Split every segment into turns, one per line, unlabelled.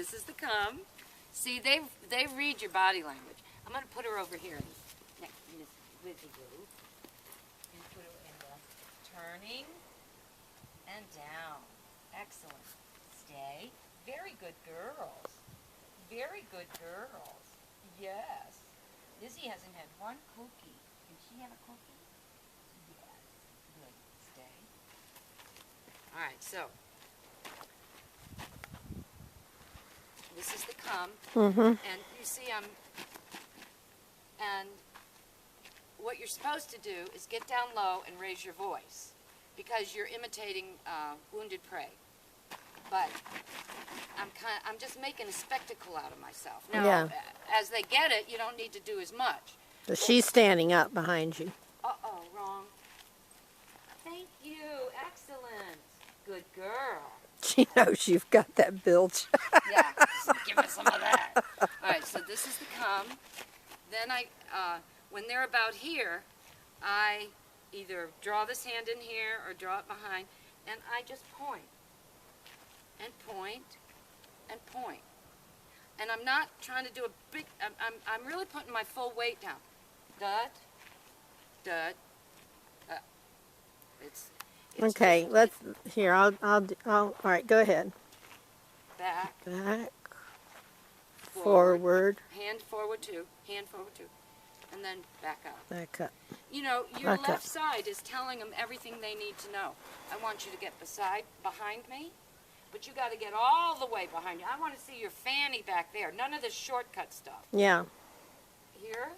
This is the come. See, they read your body language. I'm going to put her over here next to Miss Lizzie Boo. And put her in the turning and down. Excellent. Stay. Very good girls. Very good girls. Yes. Lizzie hasn't had one cookie. Can she have a cookie? Yes. Good. Stay. All right, so this is the come, and you see and what you're supposed to do is get down low and raise your voice, because you're imitating wounded prey. But I'm just making a spectacle out of myself. Now, as they get it, you don't need to do as much.
So she's standing up behind you.
Uh-oh, wrong. Thank you. Excellent. Good girl.
She knows you've got that bilge.
Yeah, give us some of that. All right, so this is the come. Then when they're about here, I either draw this hand in here or draw it behind, and I just point. And point, and point. And I'm not trying to do a big, I'm really putting my full weight down. Dut, dut, it's
Okay, all right, go ahead.
back,
forward,
hand forward two, and then back up.
back up.
You know, your
Back
left
up.
side is telling them everything they need to know. I want you to get behind me, but you got to get all the way behind you. I want to see your fanny back there. None of this shortcut stuff.
Yeah.
Here,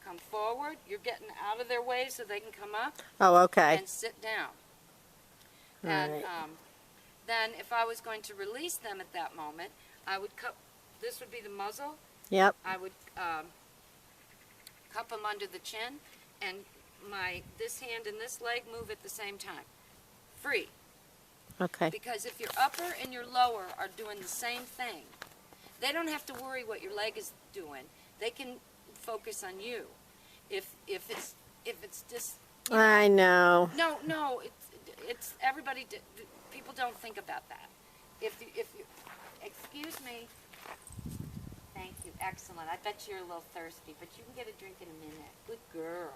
come forward. You're getting out of their way so they can come up.
Oh, okay.
And sit down.
All
And
right.
then if I was going to release them at that moment, I would cup, this would be the muzzle.
Yep.
I would cup them under the chin, and this hand and this leg move at the same time. Free.
Okay.
Because if your upper and your lower are doing the same thing, they don't have to worry what your leg is doing. They can focus on you. If it's just, you know,
I know.
no, it's everybody. People don't think about that. If you excuse me. Thank you. Excellent. I bet you're a little thirsty, but you can get a drink in a minute. Good girl.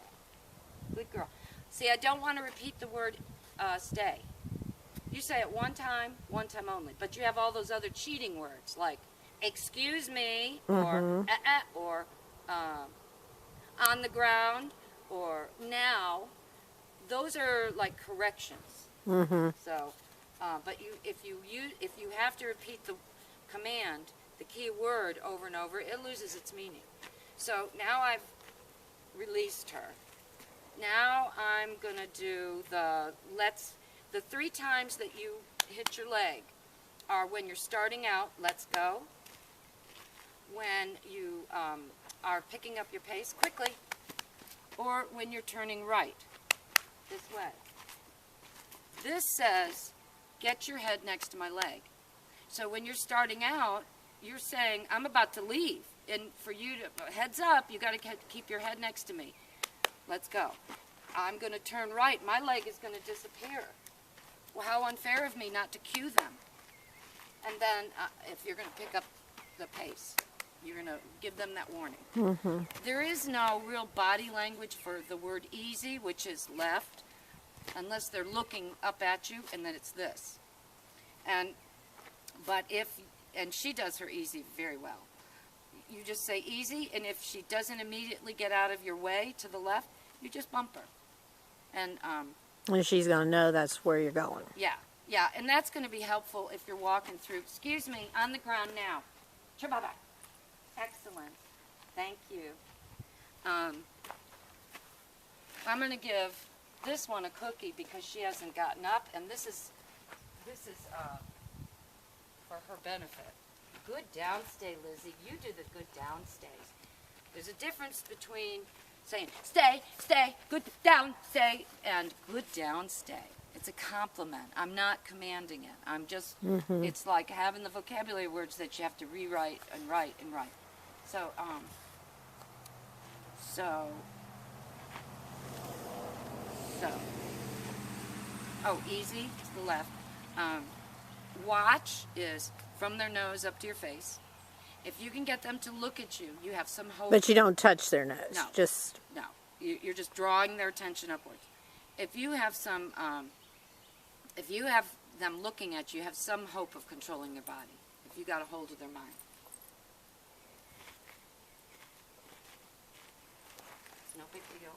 Good girl. See, I don't want to repeat the word stay. You say it one time only. But you have all those other cheating words like excuse me, or on the ground, or now. Those are like corrections. So, but if you have to repeat the command, the key word over and over, it loses its meaning. So now I've released her. Now I'm going to do the 3 times that you hit your leg are when you're starting out, let's go. When you are picking up your pace quickly, or when you're turning right, this way. This says, get your head next to my leg. So when you're starting out, you're saying, I'm about to leave. And for you to, heads up, you got to keep your head next to me. Let's go. I'm going to turn right. My leg is going to disappear. Well, how unfair of me not to cue them. And then if you're going to pick up the pace, you're going to give them that warning. There is no real body language for the word easy, which is left, unless they're looking up at you, and then it's this. And she does her easy very well. You just say easy, and if she doesn't immediately get out of your way to the left, you just bump her. And
she's going to know that's where you're going.
Yeah, and that's going to be helpful if you're walking through. Excuse me, on the ground now. Chibaba. Excellent. Thank you. I'm going to give this one a cookie because she hasn't gotten up, and this is for her benefit. Good downstay, Lizzie. You do the good downstays. There's a difference between saying stay, stay, good downstay, and good downstay. It's a compliment. I'm not commanding it. I'm just, it's like having the vocabulary words that you have to rewrite and write and write. So, oh, easy to the left. Watch is from their nose up to your face. If you can get them to look at you, you have some hope.
But you don't touch their nose.
No.
Just
No, you're just drawing their attention upwards. If you have some, if you have them looking at you, you have some hope of controlling their body. If you got a hold of their mind. It's no big deal.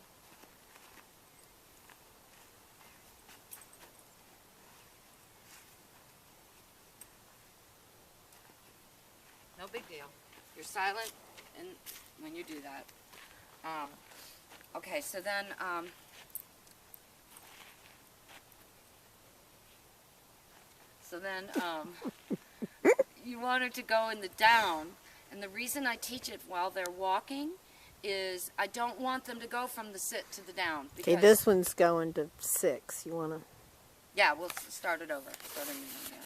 No big deal. You're silent and when you do that. Okay, so then, you want it to go in the down, and the reason I teach it while they're walking is I don't want them to go from the sit to the down.
okay. This one's going to 6. You want to?
Yeah, we'll start it over. Start a new one there.